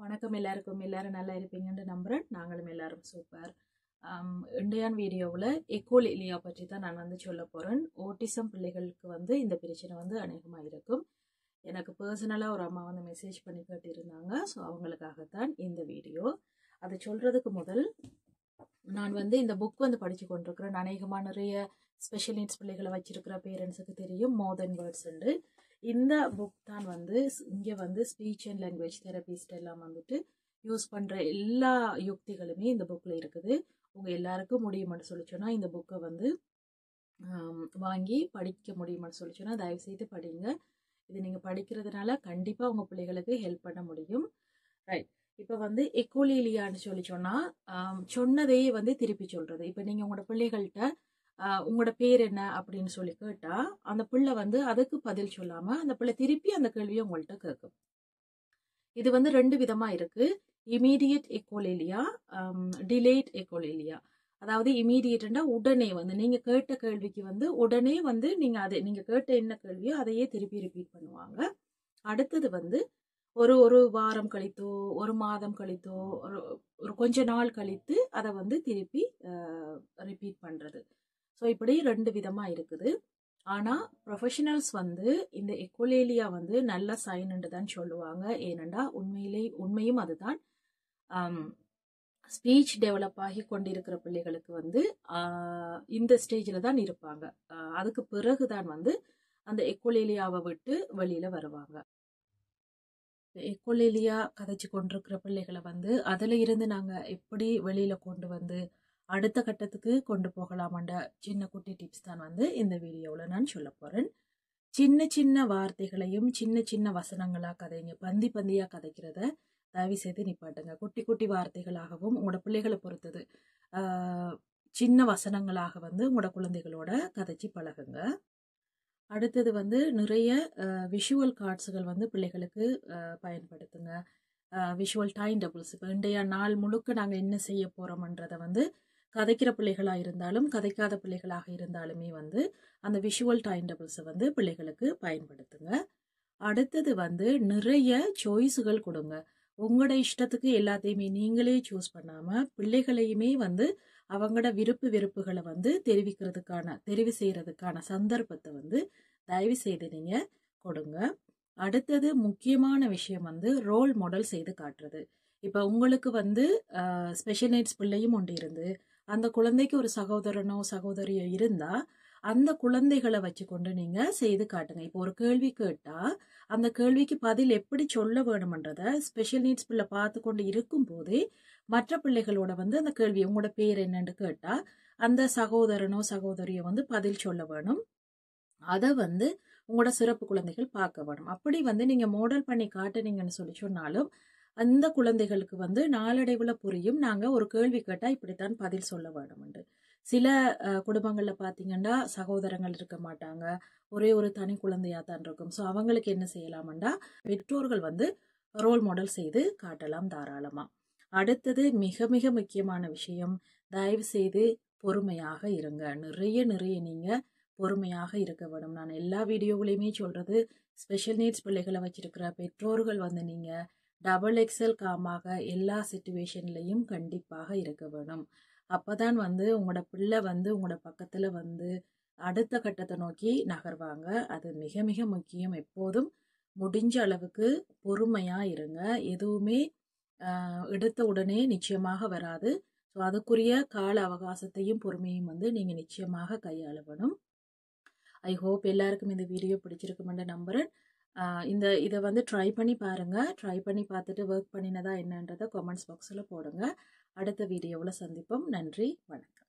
வணக்கம் எல்லாருக்கும். எல்லாரும் நல்லா இருப்பீங்கன்னு நம்புறேன். நாங்களும் எல்லாரும் சூப்பர். இண்டியான் வீடியோவில் எக்கோலிலியா பற்றி தான் நான் சொல்ல போகிறேன். ஓட்டிசம் பிள்ளைகளுக்கு இந்த பிரச்சனை அநேகமாக இருக்கும். எனக்கு பர்சனலாக ஒரு அம்மா மெசேஜ் பண்ணி கேட்டிருந்தாங்க. ஸோ அவங்களுக்காகத்தான் இந்த வீடியோ. அதை சொல்கிறதுக்கு முதல் நான் இந்த புக் படித்து கொண்டிருக்கிறேன். அநேகமாக நிறைய ஸ்பெஷல் நீட்ஸ் பிள்ளைகளை வச்சிருக்கிற பேரண்ட்ஸுக்கு தெரியும் மோர் தென் வேர்ட்ஸ் உண்டு. இந்த புக் தான் இங்கே ஸ்பீச் அண்ட் லாங்குவேஜ் தெரபிஸ்ட் எல்லாம் யூஸ் பண்ணுற எல்லா யுக்திகளுமே இந்த புக்கில் இருக்குது. உங்கள் எல்லாருக்கும் முடியுமென்னு சொல்லிச்சோன்னா இந்த புக்கை வாங்கி படிக்க முடியுமென்னு சொல்லிச்சோன்னா தயவுசெய்து படிங்க. இது நீங்கள் படிக்கிறதுனால கண்டிப்பாக உங்கள் பிள்ளைகளுக்கு ஹெல்ப் பண்ண முடியும். ரைட். இப்போ எக்கோலிலியான்னு சொன்னால் சொன்னதையே திருப்பி சொல்கிறது. இப்போ நீங்கள் உங்களோட பிள்ளைகள்கிட்ட உங்களோட பேர் என்ன அப்படின்னு சொல்லி கேட்டா அந்த பிள்ளை அதுக்கு பதில் சொல்லாம அந்த பிள்ளை திருப்பி அந்த கேள்வியை உங்கள்கிட்ட கேட்கும். இது ரெண்டு விதமா இருக்கு. Immediate echolalia, delayed echolalia. அதாவது இமீடியட்னா உடனே நீங்க கேட்ட கேள்விக்கு உடனே நீங்க கேட்ட என்ன கேள்வியோ அதையே திருப்பி ரிப்பீட் பண்ணுவாங்க. அடுத்தது ஒரு வாரம் கழித்தோ ஒரு மாதம் கழித்தோ ஒரு கொஞ்ச நாள் கழித்து அதை திருப்பி ரிப்பீட் பண்றது. ஸோ இப்படி ரெண்டு விதமாக இருக்குது. ஆனால் ப்ரொஃபஷனல்ஸ் இந்த எக்கோலிலியா நல்ல சைனுன்னு தான் சொல்லுவாங்க. ஏனெண்டா உண்மையும் அதுதான். ஸ்பீச் டெவலப் ஆகி கொண்டிருக்கிற பிள்ளைகளுக்கு இந்த ஸ்டேஜில் தான் இருப்பாங்க. அதுக்கு பிறகுதான் அந்த எக்கோலிலியாவை விட்டு வெளியில வருவாங்க. எக்கோலிலியா கதைச்சு கொண்டிருக்கிற பிள்ளைகளை அதுல இருந்து நாங்கள் எப்படி வெளியில கொண்டு அடுத்த கட்டத்துக்கு கொண்டு போகலாமாண்ட சின்ன குட்டி டிப்ஸ் தான் இந்த வீடியோவில் நான் சொல்ல போகிறேன். சின்ன சின்ன வார்த்தைகளையும் சின்ன சின்ன வசனங்களாக கதைங்க. பந்தியாக கதைக்கிறத தயவு செய்து நிப்பாட்டுங்க. குட்டி குட்டி வார்த்தைகளாகவும் உங்களோட பிள்ளைகளை பொறுத்தது சின்ன வசனங்களாக உங்களோட குழந்தைகளோட கதைச்சி பழகுங்க. அடுத்தது நிறைய விஷுவல் கார்ட்ஸுகள் பிள்ளைகளுக்கு பயன்படுத்துங்க. Visual time tables. இப்போ இன்றைய நாள் முழுக்க நாங்கள் என்ன செய்ய போகிறோம்ன்றதை கதைக்கிற பிள்ளைகளாக இருந்தாலும் கதைக்காத பிள்ளைகளாக இருந்தாலுமே அந்த விஷுவல் டைம் டேபிள்ஸை பிள்ளைகளுக்கு பயன்படுத்துங்க. அடுத்தது நிறைய சாய்ஸுகள் கொடுங்க. உங்களோட இஷ்டத்துக்கு எல்லாத்தையுமே நீங்களே சூஸ் பண்ணாமல் பிள்ளைகளையுமே அவங்களோட வெறுப்புகளை தெரிவு செய்யறதுக்கான சந்தர்ப்பத்தை தயவு செய்து நீங்கள் கொடுங்க. அடுத்தது முக்கியமான விஷயம் ரோல் மாடல் செய்து காட்டுறது. இப்போ உங்களுக்கு ஸ்பெஷல் நீட்ஸ் பிள்ளையும் ஒன்று இருந்து அந்த குழந்தைக்கு ஒரு சகோதரனோ சகோதரியோ இருந்தா அந்த குழந்தைகளை வச்சுக்கொண்டு நீங்க செய்து காட்டுங்க. இப்போ ஒரு கேள்வி கேட்டா அந்த கேள்விக்கு பதில் எப்படி சொல்ல வேணும்ன்றத ஸ்பெஷல் நீட்ஸ் பிள்ளை பார்த்து கொண்டு இருக்கும் போதே மற்ற பிள்ளைகளோட அந்த கேள்வி உங்களோட பேர் என்னன்னு கேட்டா அந்த சகோதரனோ சகோதரியோ பதில் சொல்ல வேணும். அதை உங்களோட சிறப்பு குழந்தைகள் பார்க்க வேணும். அப்படி நீங்க மாடல் பண்ணி காட்டுனீங்கன்னு சொல்லி சொன்னாலும் அந்த குழந்தைகளுக்கு நாளடைவுல புரியும். நாங்க ஒரு கேள்வி கேட்டா இப்படித்தான் பதில் சொல்ல வேணும்ண்டு. சில குடும்பங்கள்ல பாத்தீங்கன்னா சகோதரங்கள் இருக்க மாட்டாங்க, ஒரே ஒரு தனி குழந்தையா தான் இருக்கும். ஸோ அவங்களுக்கு என்ன செய்யலாம்டா பெற்றோர்கள் ரோல் மாடல் செய்து காட்டலாம் தாராளமா. அடுத்தது மிக மிக முக்கியமான விஷயம், தயவு செய்து பொறுமையாக இருங்க. நிறைய நீங்க பொறுமையாக இருக்க வேணும். நான் எல்லா வீடியோவிலையுமே சொல்றது, ஸ்பெஷல் நீட்ஸ் பிள்ளைகளை வச்சிருக்கிற பெற்றோர்கள் நீங்க டபுள் எக்ஸல் காமாக எல்லா சிச்சுவேஷன்லையும் கண்டிப்பாக இருக்க வேணும். அப்பதான் உங்களோட பிள்ளை உங்களோட பக்கத்துல அடுத்த கட்டத்தை நோக்கி நகர்வாங்க. அது மிக மிக முக்கியம். எப்போதும் முடிஞ்ச அளவுக்கு பொறுமையா இருங்க. எதுவுமே எடுத்த உடனே நிச்சயமாக வராது. ஸோ அதுக்குரிய கால அவகாசத்தையும் பொறுமையும் நீங்க நிச்சயமாக கையாள வேணும். ஐ ஹோப் எல்லாருக்கும் இந்த வீடியோ பிடிச்சிருக்குமென்று நம்புறேன். இதை ட்ரை பண்ணி பாருங்க. ட்ரை பண்ணி பார்த்துட்டு ஒர்க் பண்ணினதா என்னன்றதை கமெண்ட்ஸ் பாக்ஸில் போடுங்க. அடுத்த வீடியோவில் சந்திப்போம். நன்றி, வணக்கம்.